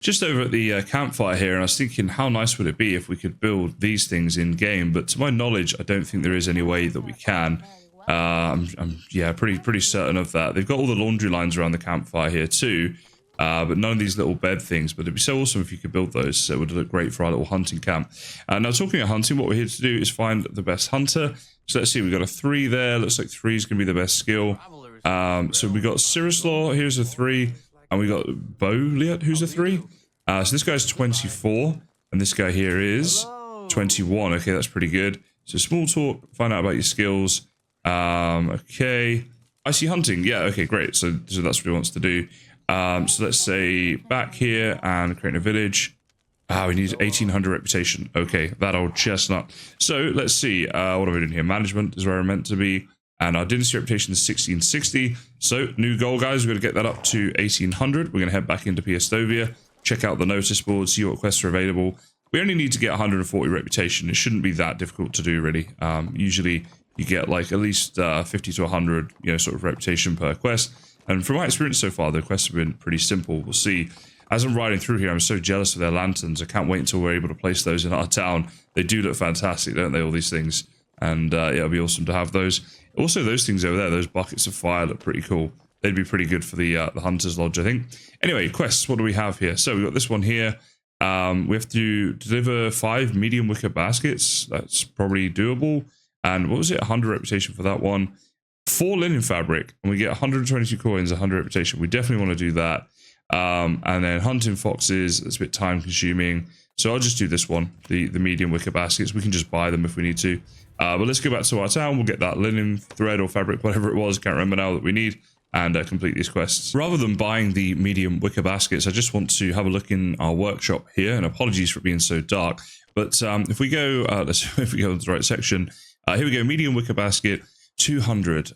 just over at the campfire here, and I was thinking, how nice would it be if we could build these things in game? But to my knowledge, I don't think there is any way that we can. Yeah, pretty certain of that. They've got all the laundry lines around the campfire here too, but none of these little bed things. But it'd be so awesome if you could build those. So it would look great for our little hunting camp. Now, talking of hunting, what we're here to do is find the best hunter. So let's see, we've got a 3 there. Looks like 3 is going to be the best skill. So we got Cirislaw, here's a 3. And we got Boliat, who's a 3. So this guy's 24. And this guy here is 21. Okay, that's pretty good. So small talk, find out about your skills. Okay. I see hunting. Yeah, okay, great. So that's what he wants to do. So let's say back here and create a village. We need 1800 reputation. Okay, that old chestnut. So let's see. What are we doing here? Management is where we're meant to be. And our dynasty reputation is 1660. So new goal, guys. We're going to get that up to 1800. We're going to head back into Piestovia, check out the notice board, see what quests are available. We only need to get 140 reputation. It shouldn't be that difficult to do, really. Usually you get like at least 50 to 100, sort of reputation per quest. And from my experience so far, the quests have been pretty simple. We'll see. As I'm riding through here, I'm so jealous of their lanterns. I can't wait until we're able to place those in our town. They do look fantastic, don't they, all these things? And yeah, it'll be awesome to have those. Also, those things over there, those buckets of fire look pretty cool. They'd be pretty good for the Hunter's Lodge, I think. Anyway, quests, what do we have here? So we've got this one here. We have to deliver 5 medium wicker baskets. That's probably doable. And what was it? 100 reputation for that one. 4 linen fabric, and we get 122 coins, 100 reputation. We definitely want to do that. And then hunting foxes, it's a bit time consuming. So I'll just do this one, the medium wicker baskets. We can just buy them if we need to. But let's go back to our town. We'll get that linen thread or fabric, whatever it was, can't remember now, that we need, and complete these quests. Rather than buying the medium wicker baskets, I just want to have a look in our workshop here, and apologies for it being so dark. But if we go, if we go to the right section, here we go, medium wicker basket, 200.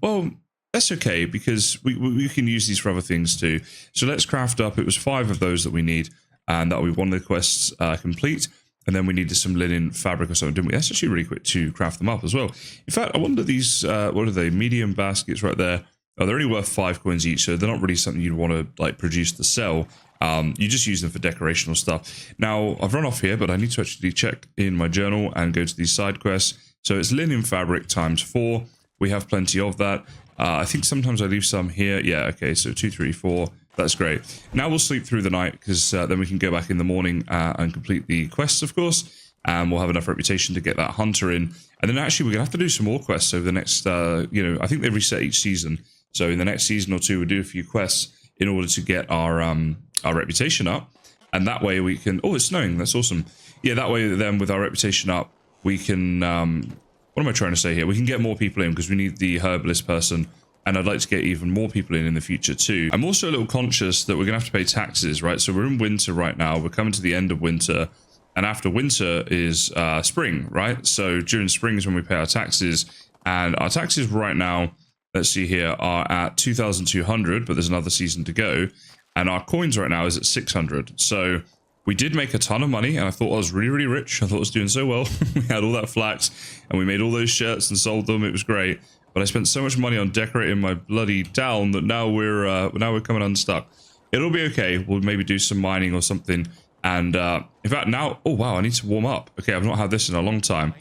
Well, that's okay, because we can use these for other things too. So let's craft up, it was 5 of those that we need, and that'll be one of the quests complete. And then we needed some linen fabric or something, didn't we? That's actually really quick to craft them up as well. In fact, I wonder these, what are they? Medium baskets right there. Oh, they're only worth 5 coins each, so they're not really something you'd want to like produce to sell. You just use them for decorational stuff. Now, I've run off here, but I need to actually check in my journal and go to these side quests. So it's linen fabric times 4. We have plenty of that. I think sometimes I leave some here. Yeah, okay, so 2, 3, 4. That's great. Now we'll sleep through the night, because then we can go back in the morning and complete the quests, of course. And we'll have enough reputation to get that hunter in. And then actually we're going to have to do some more quests over the next, I think they reset each season. So in the next season or two, we'll do a few quests in order to get our reputation up. And that way we can, oh, it's snowing. That's awesome. Yeah, that way then with our reputation up, we can, what am I trying to say here? We can get more people in, because we need the herbalist person. And I'd like to get even more people in the future too. I'm also a little conscious that we're going to have to pay taxes, right? So we're in winter right now. We're coming to the end of winter. And after winter is spring, right? So during spring is when we pay our taxes. And our taxes right now, let's see here, are at 2,200, but there's another season to go. And our coins right now is at 600. So we did make a ton of money, and I thought I was really, really rich. I thought I was doing so well. We had all that flax, and we made all those shirts and sold them. It was great. But I spent so much money on decorating my bloody town that now we're coming unstuck. It'll be okay. We'll maybe do some mining or something. And in fact, now, oh wow, I need to warm up. Okay, I've not had this in a long time.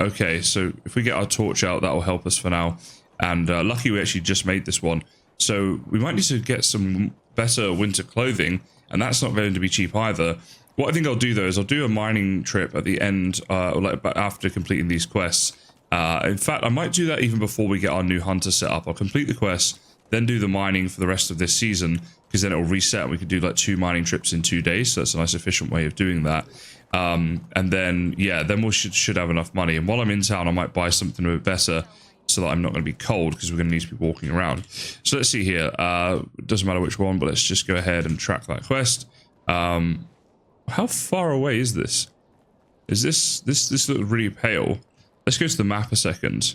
Okay, so if we get our torch out, that will help us for now. And lucky we actually just made this one. So we might need to get some better winter clothing, and that's not going to be cheap either. What I think I'll do though is I'll do a mining trip at the end, or like after completing these quests. In fact, I might do that even before we get our new hunter set up. I'll complete the quest, then do the mining for the rest of this season, because then it'll reset and we could do like 2 mining trips in 2 days. So that's a nice efficient way of doing that. And then, yeah, then we should have enough money. And while I'm in town, I might buy something a bit better so that I'm not going to be cold, because we're going to need to be walking around. So let's see here. It doesn't matter which one, but let's just go ahead and track that quest. How far away is this? Is this looks really pale. Let's go to the map a second.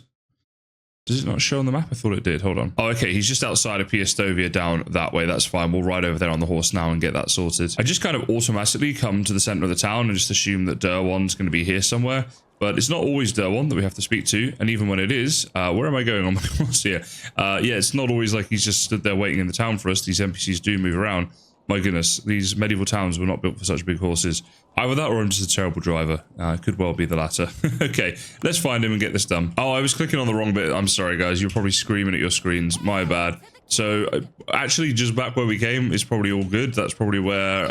Does it not show on the map? I thought it did. Hold on. Oh, okay. He's just outside of Piestovia down that way. That's fine. We'll ride over there on the horse now and get that sorted. I just kind of automatically come to the center of the town and just assume that Derwan's going to be here somewhere. But it's not always Derwan that we have to speak to. And even when it is, where am I going on my horse here? Yeah, it's not always like he's just stood there waiting in the town for us. These NPCs do move around. My goodness, these medieval towns were not built for such big horses. Either that or I'm just a terrible driver. Could well be the latter. Okay, let's find him and get this done. Oh, I was clicking on the wrong bit. I'm sorry, guys. You're probably screaming at your screens. My bad. So, actually, just back where we came is probably all good. That's probably where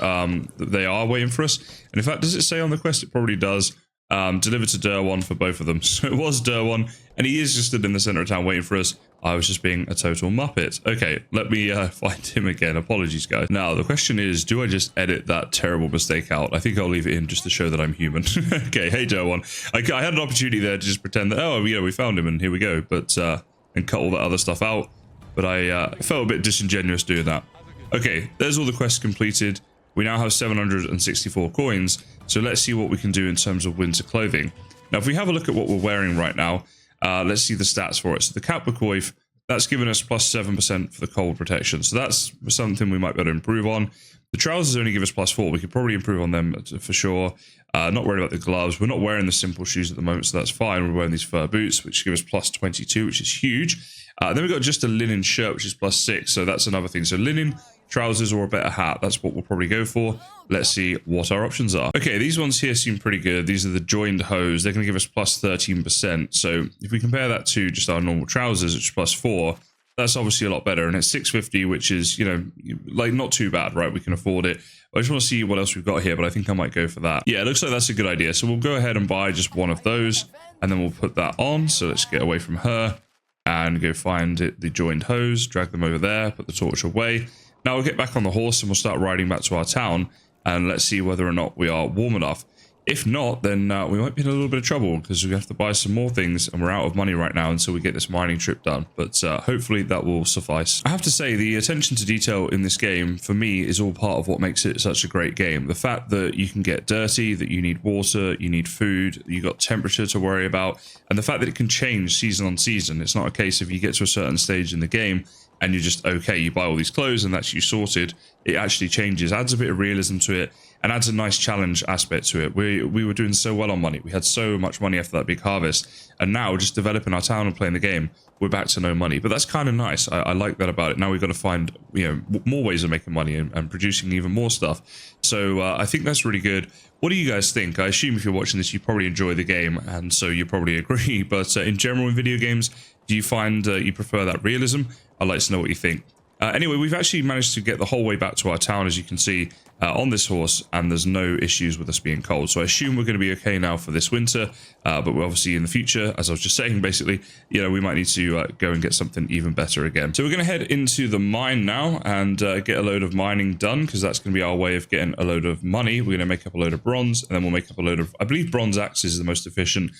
they are waiting for us. And in fact, does it say on the quest? It probably does. Deliver to Derwan for both of them. So it was Derwan, and he is just stood in the center of town waiting for us. I was just being a total muppet. Okay, let me find him again. Apologies, guys. Now, the question is, do I just edit that terrible mistake out? I think I'll leave it in just to show that I'm human. Okay, hey, Derwan. I had an opportunity there to just pretend that, oh, yeah, we found him, and here we go. But, and cut all that other stuff out. But I felt a bit disingenuous doing that. Okay, there's all the quests completed. We now have 764 coins. So let's see what we can do in terms of winter clothing. Now, if we have a look at what we're wearing right now, let's see the stats for it. So the cap coif, that's given us plus 7% for the cold protection. So that's something we might be able to improve on. The trousers only give us plus 4. We could probably improve on them for sure. Not worried about the gloves. We're not wearing the simple shoes at the moment, so that's fine. We're wearing these fur boots, which give us plus 22, which is huge. Then we've got just a linen shirt, which is plus 6. So that's another thing. So linen, trousers, or a better hat. That's what we'll probably go for. Let's see what our options are. Okay, these ones here seem pretty good. These are the joined hose. They're going to give us plus 13%. So if we compare that to just our normal trousers, which is plus 4, that's obviously a lot better. And it's 650, which is, you know, like not too bad, right? We can afford it. I just want to see what else we've got here, but I think I might go for that. Yeah, it looks like that's a good idea. So we'll go ahead and buy just one of those, and then we'll put that on. So let's get away from her and go find the joined hose, drag them over there, put the torch away. Now we'll get back on the horse and we'll start riding back to our town, and let's see whether or not we are warm enough. If not, then we might be in a little bit of trouble because we have to buy some more things, and we're out of money right now until we get this mining trip done. But hopefully that will suffice. I have to say, the attention to detail in this game, for me, is all part of what makes it such a great game. The fact that you can get dirty, that you need water, you need food, you got temperature to worry about, and the fact that it can change season on season. It's not a case of you get to a certain stage in the game and you're just, okay, you buy all these clothes and that's you sorted. It actually changes, adds a bit of realism to it, and adds a nice challenge aspect to it. We were doing so well on money. We had so much money after that big harvest, and now just developing our town and playing the game, we're back to no money. But that's kind of nice. I like that about it. Now we've got to find, you know, more ways of making money and producing even more stuff. So I think that's really good. What do you guys think? I assume if you're watching this, you probably enjoy the game, and so you probably agree. But in general, in video games, do you find you prefer that realism? I'd like to know what you think. Anyway, we've actually managed to get the whole way back to our town, as you can see, on this horse, and there's no issues with us being cold. So I assume we're going to be okay now for this winter, but we're obviously in the future, as I was just saying, basically, you know, we might need to go and get something even better again. So we're going to head into the mine now and get a load of mining done, because that's going to be our way of getting a load of money. We're going to make up a load of bronze, and then we'll make up a load of, I believe bronze axes is the most efficient.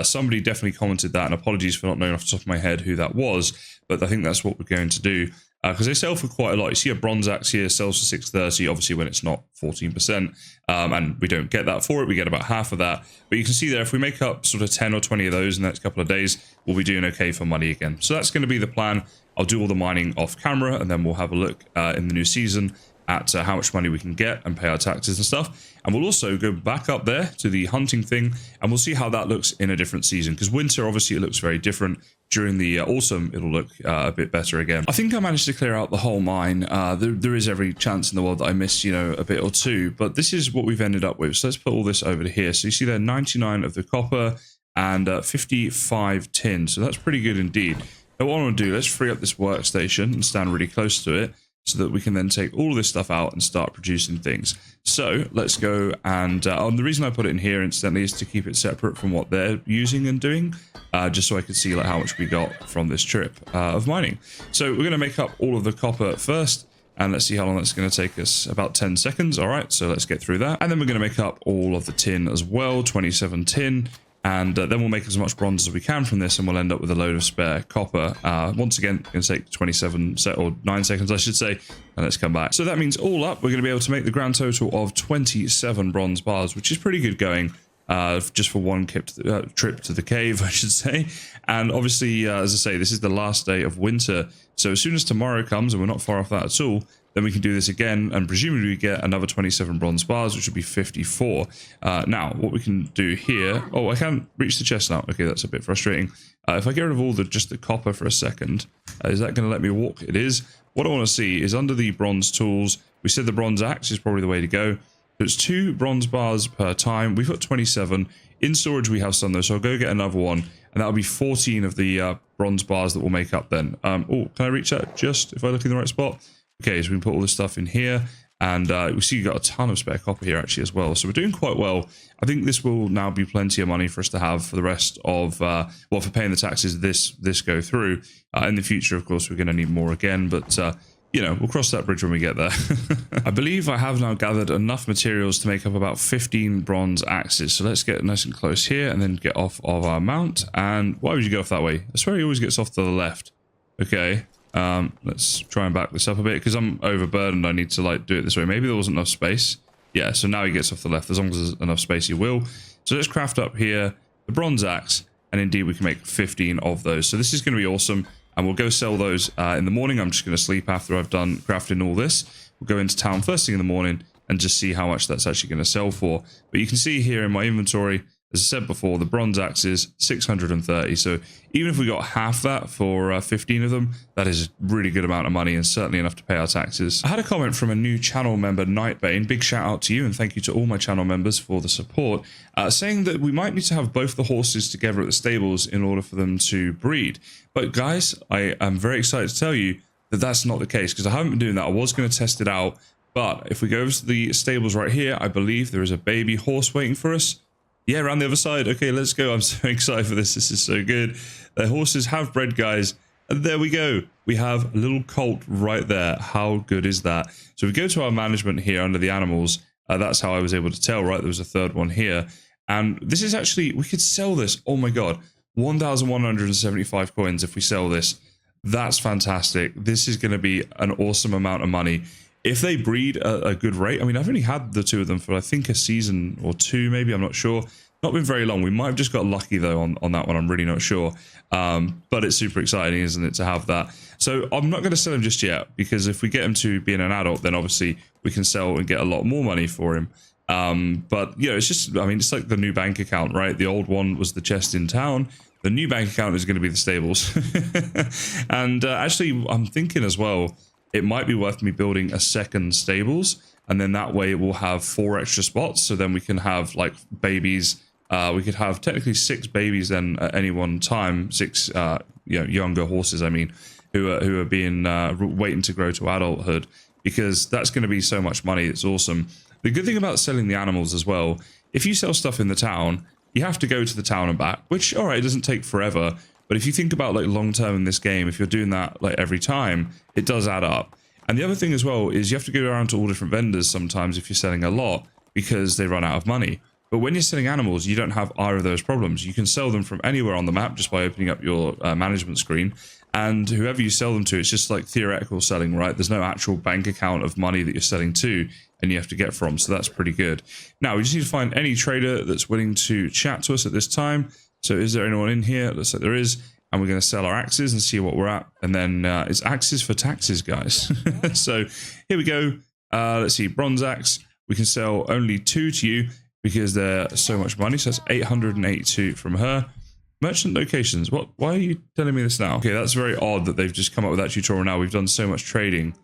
Somebody definitely commented that, and apologies for not knowing off the top of my head who that was, but I think that's what we're going to do. Because they sell for quite a lot. You see a bronze axe here sells for 630, obviously when it's not 14%, and we don't get that for it. We get about half of that. But you can see there, if we make up sort of 10 or 20 of those in the next couple of days, we'll be doing okay for money again. So that's going to be the plan. I'll do all the mining off camera, and then we'll have a look in the new season at how much money we can get and pay our taxes and stuff. And we'll also go back up there to the hunting thing, and we'll see how that looks in a different season. Because winter, obviously, it looks very different. During the autumn, it'll look a bit better again. I think I managed to clear out the whole mine. There is every chance in the world that I missed, you know, a bit or two. But this is what we've ended up with. So let's put all this over to here. So you see there, 99 of the copper and 55 tin. So that's pretty good indeed. Now what I want to do, let's free up this workstation and stand really close to it, so that we can then take all of this stuff out and start producing things. So let's go and the reason I put it in here incidentally is to keep it separate from what they're using and doing, just so I can see like how much we got from this trip of mining. So we're going to make up all of the copper first, and let's see how long that's going to take us. About 10 seconds. All right, so let's get through that. And then we're going to make up all of the tin as well, 27 tin. And then we'll make as much bronze as we can from this, and we'll end up with a load of spare copper. Once again, it's going to take 27 or 9 seconds, I should say, and let's come back. So that means all up, we're going to be able to make the grand total of 27 bronze bars, which is pretty good going, just for one trip to the cave, I should say. And obviously, as I say, this is the last day of winter. So as soon as tomorrow comes, and we're not far off that at all, Then we can do this again, and presumably we get another 27 bronze bars, which would be 54. Now, what we can do here... Oh, I can't reach the chest now. Okay, that's a bit frustrating. If I get rid of all just the copper for a second, is that going to let me walk? It is. What I want to see is under the bronze tools, we said the bronze axe is probably the way to go. There's 2 bronze bars per time. We've got 27. In storage, we have some, though, so I'll go get another one, and that'll be 14 of the bronze bars that will make up then. Oh, can I reach that just if I look in the right spot? Okay, so we can put all this stuff in here, and we see you've got a ton of spare copper here actually as well. So we're doing quite well. I think this will now be plenty of money for us to have for the rest of, well, for paying the taxes this go through. In the future, of course, we're going to need more again, but you know, we'll cross that bridge when we get there. I believe I have now gathered enough materials to make up about 15 bronze axes. So let's get nice and close here and then get off of our mount. And why would you go off that way? I swear he always gets off to the left. Okay. Let's try and back this up a bit because I'm overburdened. I need to like do it this way. Maybe there wasn't enough space. Yeah, so now he gets off the left. As long as there's enough space, he will. So let's craft up here the bronze axe, and indeed we can make 15 of those. So this is going to be awesome, and we'll go sell those in the morning. I'm just going to sleep after I've done crafting all this. We'll go into town first thing in the morning and just see how much that's actually going to sell for. But you can see here in my inventory, as I said before, the bronze axe is 630. So even if we got half that for 15 of them, that is a really good amount of money and certainly enough to pay our taxes. I had a comment from a new channel member, Nightbane. Big shout out to you and thank you to all my channel members for the support, saying that we might need to have both the horses together at the stables in order for them to breed. But guys, I am very excited to tell you that that's not the case because I haven't been doing that. I was going to test it out, but if we go over to the stables right here, I believe there is a baby horse waiting for us. Yeah, around the other side. Okay, let's go. I'm so excited for this. This is so good. The horses have bred, guys. And there we go. We have a little colt right there. How good is that? So we go to our management here under the animals. That's how I was able to tell, right? There was a third one here. And this is actually, we could sell this. Oh my God. 1,175 coins if we sell this. That's fantastic. This is going to be an awesome amount of money. If they breed a good rate, I mean, I've only had the 2 of them for, I think, a season or 2, maybe. I'm not sure. Not been very long. We might have just got lucky, though, on that one. I'm really not sure. But it's super exciting, isn't it, to have that? So I'm not going to sell him just yet, because if we get him to being an adult, then obviously we can sell and get a lot more money for him. But, you know, it's just, I mean, it's like the new bank account, right? The old one was the chest in town. The new bank account is going to be the stables. And actually, I'm thinking as well, it might be worth me building a second stables, and then that way it will have 4 extra spots. So then we can have like babies. We could have technically 6 babies then at any one time, 6 you know, younger horses. I mean, who are being waiting to grow to adulthood, because that's going to be so much money. It's awesome. The good thing about selling the animals as well, if you sell stuff in the town, you have to go to the town and back, which, all right, it doesn't take forever. But if you think about like long term in this game, if you're doing that like every time, it does add up. And the other thing as well is you have to go around to all different vendors sometimes if you're selling a lot, because they run out of money. But when you're selling animals, you don't have either of those problems. You can sell them from anywhere on the map just by opening up your management screen. And whoever you sell them to, it's just like theoretical selling, right? There's no actual bank account of money that you're selling to and you have to get from. So that's pretty good. Now, we just need to find any trader that's willing to chat to us at this time. So is there anyone in here? Looks like there is. And we're going to sell our axes and see what we're at. And then it's axes for taxes, guys. So here we go. Let's see. Bronze axe. We can sell only 2 to you because they're so much money. So that's 882 from her. Merchant locations. What? Why are you telling me this now? Okay, that's very odd that they've just come up with that tutorial now. We've done so much trading.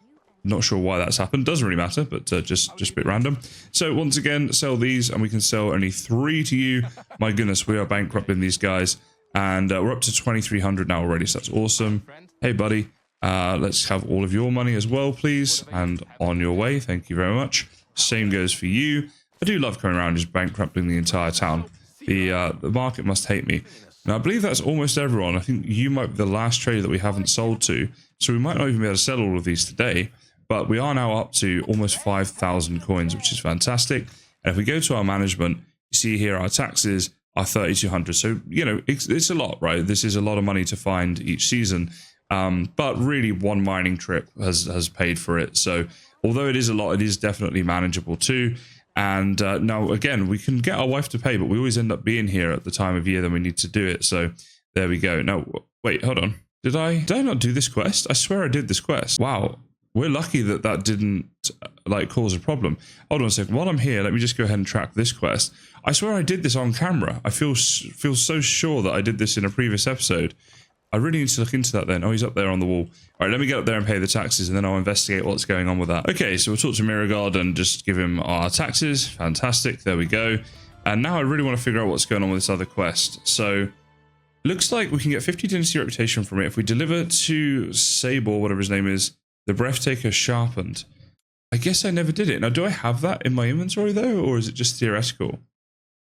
Not sure why that's happened. Doesn't really matter, but just a bit random. So once again, sell these, and we can sell only 3 to you. My goodness, we are bankrupting these guys, and we're up to 2,300 now already. So that's awesome. Hey, buddy, let's have all of your money as well, please, and on your way. Thank you very much. Same goes for you. I do love coming around just bankrupting the entire town. The market must hate me. Now, I believe that's almost everyone. I think you might be the last trader that we haven't sold to, so we might not even be able to sell all of these today. But we are now up to almost 5,000 coins, which is fantastic. And if we go to our management, you see here our taxes are 3,200. So, you know, it's a lot, right? This is a lot of money to find each season. But really, one mining trip has paid for it. So although it is a lot, it is definitely manageable too. And now, again, we can get our wife to pay, but we always end up being here at the time of year that we need to do it. So there we go. Now, wait, hold on. Did I not do this quest? I swear I did this quest. Wow. we're lucky that that didn't like cause a problem. Hold on a second. While I'm here, let me just go ahead and track this quest. I swear I did this on camera. I feel so sure that I did this in a previous episode. I really need to look into that then. Oh, he's up there on the wall. All right, let me get up there and pay the taxes, and then I'll investigate what's going on with that. Okay, so we'll talk to Miragard and just give him our taxes. Fantastic. There we go. And now I really want to figure out what's going on with this other quest. So looks like we can get 50 Dynasty reputation from it if we deliver to Sabor, whatever his name is, the Breathtaker Sharpened. I guess I never did it. Now, do I have that in my inventory, though, or is it just theoretical?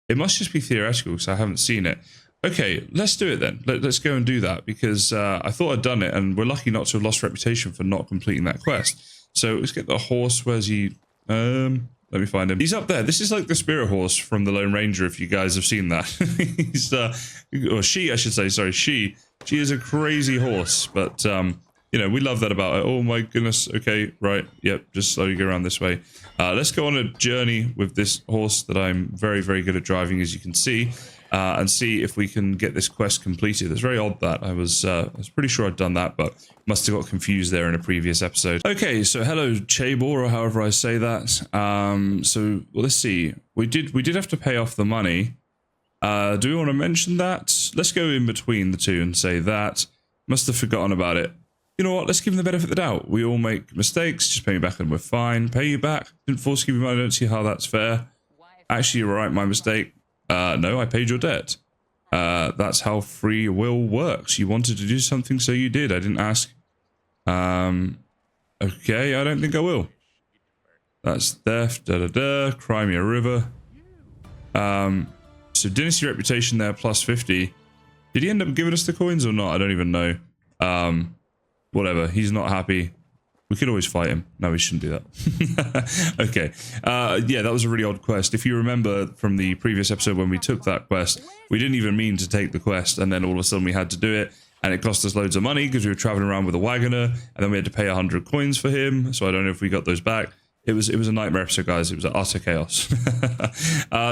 It must just be theoretical, because I haven't seen it. Okay, let's do it then. Let's go and do that, because I thought I'd done it, and we're lucky not to have lost reputation for not completing that quest. So let's get the horse. Where's he? Let me find him. He's up there. This is like the spirit horse from the Lone Ranger, if you guys have seen that. He's, or she, I should say. Sorry, she is a crazy horse, but you know, we love that about it. Oh my goodness. Okay, right. Yep, just slowly go around this way. Let's go on a journey with this horse that I'm very, very good at driving, as you can see, and see if we can get this quest completed. It's very odd that I was pretty sure I'd done that, but must have got confused there in a previous episode. Okay, so hello Chabor, or however I say that. So well, let's see. We did have to pay off the money. Do we want to mention that? Let's go in between the two and say that. Must have forgotten about it. You know what, let's give them the benefit of the doubt. We all make mistakes, just pay me back and we're fine. Pay you back, didn't force give you money, I don't see how that's fair. Actually, you're right, my mistake. No, I paid your debt. That's how free will works. You wanted to do something, so you did. I didn't ask. Okay, I don't think I will. That's theft, Cry me a river. So Dynasty reputation there, plus 50. Did he end up giving us the coins or not? I don't even know. Whatever, he's not happy. We could always fight him. No, we shouldn't do that. Okay. Yeah, that was a really odd quest. If you remember from the previous episode when we took that quest, we didn't even mean to take the quest, and then all of a sudden we had to do it, and it cost us loads of money because we were traveling around with a wagoner, and then we had to pay 100 coins for him, so I don't know if we got those back. It was a nightmare episode, guys. It was utter chaos.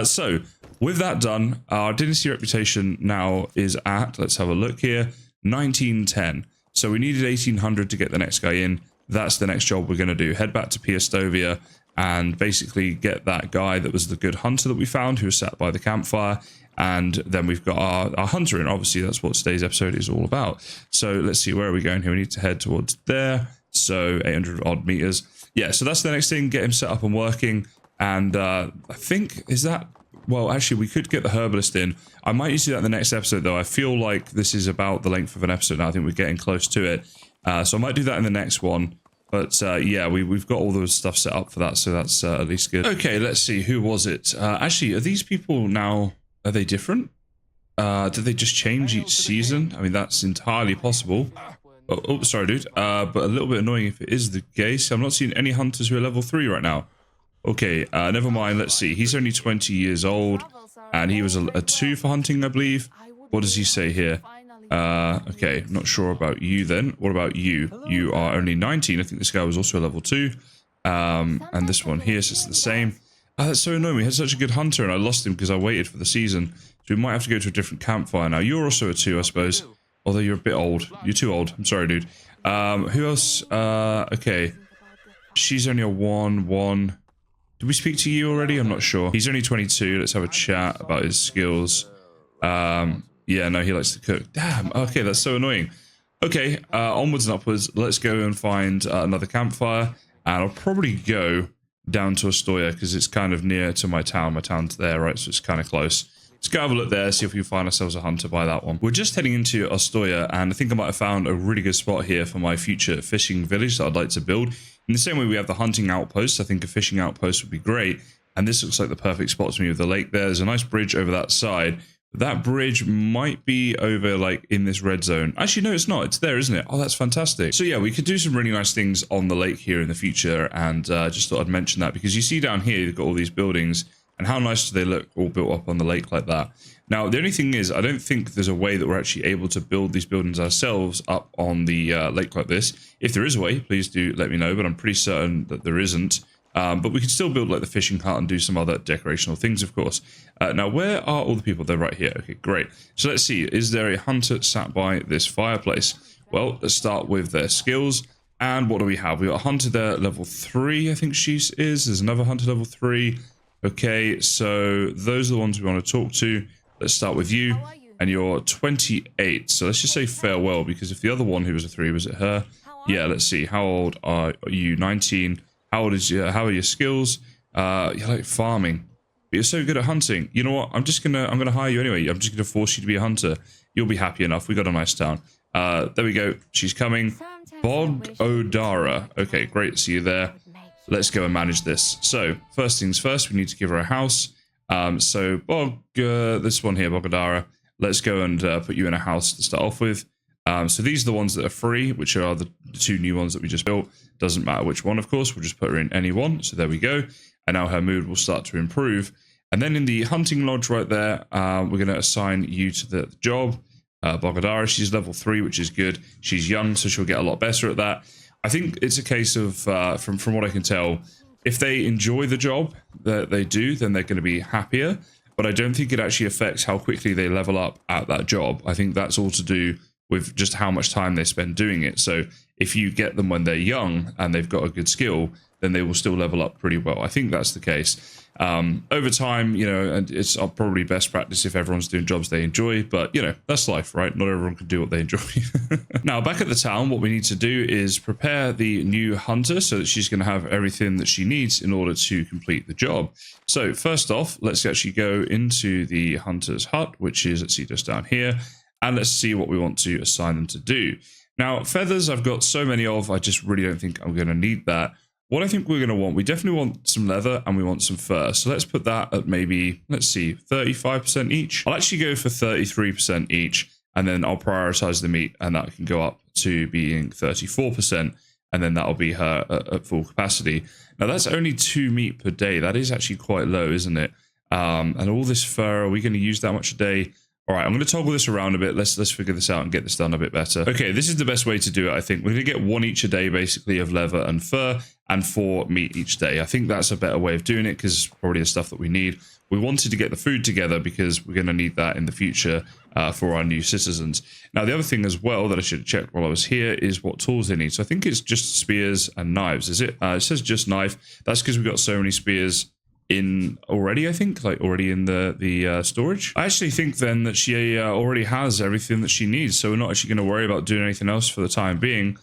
So, with that done, our Dynasty reputation now is at, let's have a look here, 1910. So we needed 1800 to get the next guy in. That's the next job we're going to do. Head back to Piastovia and basically get that guy that was the good hunter that we found, who was sat by the campfire. And then we've got our hunter in. Obviously, that's what today's episode is all about. So let's see, where are we going here? We need to head towards there. So 800 odd meters. Yeah, so that's the next thing. Get him set up and working. And I think, is that... Well, actually, we could get the herbalist in. I might use that in the next episode, though. I feel like this is about the length of an episode now. I think we're getting close to it. So I might do that in the next one. But yeah, we've got all those stuff set up for that, so that's at least good. Okay, let's see. Who was it? Actually, are these people now... Are they different? Did they just change each season? I mean, that's entirely possible. Oh, sorry, dude. But a little bit annoying if it is the case. I'm not seeing any hunters who are level 3 right now. Okay, never mind. Let's see. He's only 20 years old, and he was a 2 for hunting, I believe. What does he say here? Okay, not sure about you then. What about you? You are only 19. I think this guy was also a level 2. And this one here says the same. That's so annoying. We had such a good hunter, and I lost him because I waited for the season. So we might have to go to a different campfire now. You're also a 2, I suppose. Although you're a bit old. You're too old. I'm sorry, dude. Who else? Okay. She's only a 1. Did we speak to you already? I'm not sure. He's only 22. Let's have a chat about his skills. Yeah, no, he likes to cook. Damn. Okay, that's so annoying. Okay, onwards and upwards. Let's go and find another campfire. And I'll probably go down to Astoria because it's kind of near to my town. My town's there, right? So it's kind of close. Let's go have a look there, see if we can find ourselves a hunter by that one. We're just heading into Astoria, and I think I might have found a really good spot here for my future fishing village that I'd like to build. In the same way we have the hunting outpost, I think a fishing outpost would be great. And this looks like the perfect spot to me with the lake there. There's a nice bridge over that side. That bridge might be over, like, in this red zone. Actually, no, it's not. It's there, isn't it? Oh, that's fantastic. So, yeah, we could do some really nice things on the lake here in the future. And just thought I'd mention that because you see down here, you've got all these buildings. And how nice do they look all built up on the lake like that? Now, the only thing is, I don't think there's a way that we're actually able to build these buildings ourselves up on the lake like this. If there is a way, please do let me know, but I'm pretty certain that there isn't. But we can still build like the fishing hut and do some other decorational things, of course. Now, where are all the people? They're right here. Okay, great. So let's see. Is there a hunter sat by this fireplace? Well, let's start with their skills. And what do we have? We got a hunter there, level 3, I think she is. There's another hunter level 3. Okay, so those are the ones we want to talk to. Let's start with you. And you're 28. So let's just say farewell, because if the other one who was a 3, was it her? Yeah, let's see. How old are you? 19. How old is you? How are your skills? You like farming. But you're so good at hunting. You know what? I'm gonna hire you anyway. I'm just gonna force you to be a hunter. You'll be happy enough. We got a nice town. There we go. She's coming. Bododara. Okay, great. See you there. Let's go and manage this. So, first things first, we need to give her a house. So, this one here, Bododara. Let's go and put you in a house to start off with. So these are the ones that are free, which are the 2 new ones that we just built. Doesn't matter which one, of course. We'll just put her in any one. So there we go. And now her mood will start to improve. And then in the hunting lodge right there, we're going to assign you to the job. Bododara, she's level 3, which is good. She's young, so she'll get a lot better at that. I think it's a case of, from what I can tell, if they enjoy the job that they do, then they're going to be happier. But I don't think it actually affects how quickly they level up at that job. I think that's all to do with just how much time they spend doing it. So if you get them when they're young and they've got a good skill, then they will still level up pretty well. I think that's the case. Over time, you know, and it's probably best practice if everyone's doing jobs they enjoy, but you know, that's life, right? Not everyone can do what they enjoy. Now, back at the town, what we need to do is prepare the new hunter so that she's going to have everything that she needs in order to complete the job. So first off, let's actually go into the hunter's hut, which is, let's see, just down here, and let's see what we want to assign them to do. Now, feathers, I've got so many of, I just really don't think I'm going to need that. What I think we're going to want, we definitely want some leather and we want some fur. So let's put that at maybe, let's see, 35% each. I'll actually go for 33% each, and then I'll prioritize the meat, and that can go up to being 34%, and then that'll be her at full capacity. Now that's only 2 meat per day. That is actually quite low, isn't it? And all this fur, are we going to use that much a day? All right, I'm going to toggle this around a bit. Let's figure this out and get this done a bit better. Okay, this is the best way to do it, I think. We're going to get 1 each a day, basically, of leather and fur, and 4 meat each day. I think that's a better way of doing it, because it's probably the stuff that we need. We wanted to get the food together because we're going to need that in the future for our new citizens. Now, the other thing as well that I should have checked while I was here is what tools they need. So I think it's just spears and knives, is it? It says just knife. That's because we've got so many spears in already, I think, like already in the storage. I actually think then that she already has everything that she needs, so we're not actually going to worry about doing anything else for the time being.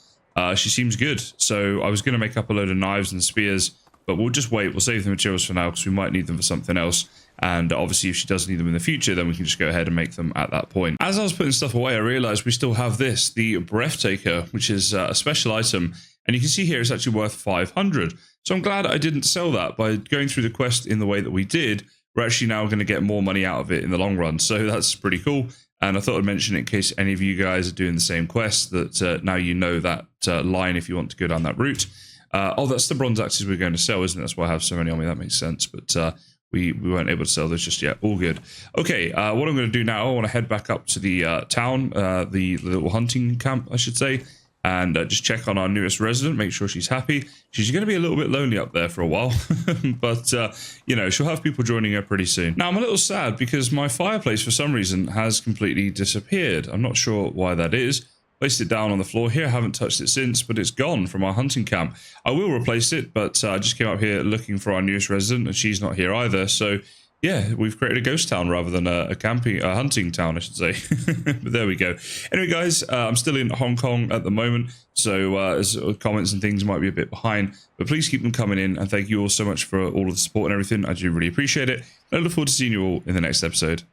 She seems good. So I was going to make up a load of knives and spears, but we'll just wait. We'll save the materials for now because we might need them for something else. And obviously, if she does need them in the future, then we can just go ahead and make them at that point. As I was putting stuff away, I realized we still have this, the Breathtaker, which is a special item. And you can see here it's actually worth 500. So I'm glad I didn't sell that. By going through the quest in the way that we did, we're actually now going to get more money out of it in the long run. So that's pretty cool. And I thought I'd mention it in case any of you guys are doing the same quest, that now you know that line if you want to go down that route. Oh, that's the bronze axes we're going to sell, isn't it? That's why I have so many on me. That makes sense. But we weren't able to sell those just yet. All good. Okay, what I'm going to do now, I want to head back up to the town, the little hunting camp, I should say, and just check on our newest resident, make sure she's happy. She's going to be a little bit lonely up there for a while, but, you know, she'll have people joining her pretty soon. Now, I'm a little sad because my fireplace, for some reason, has completely disappeared. I'm not sure why that is. Placed it down on the floor here, haven't touched it since, but it's gone from our hunting camp. I will replace it, but I just came up here looking for our newest resident, and she's not here either, so yeah, we've created a ghost town rather than a hunting town, I should say. But there we go. Anyway, guys, I'm still in Hong Kong at the moment, so comments and things might be a bit behind, but please keep them coming in, and thank you all so much for all of the support and everything. I do really appreciate it. I look forward to seeing you all in the next episode.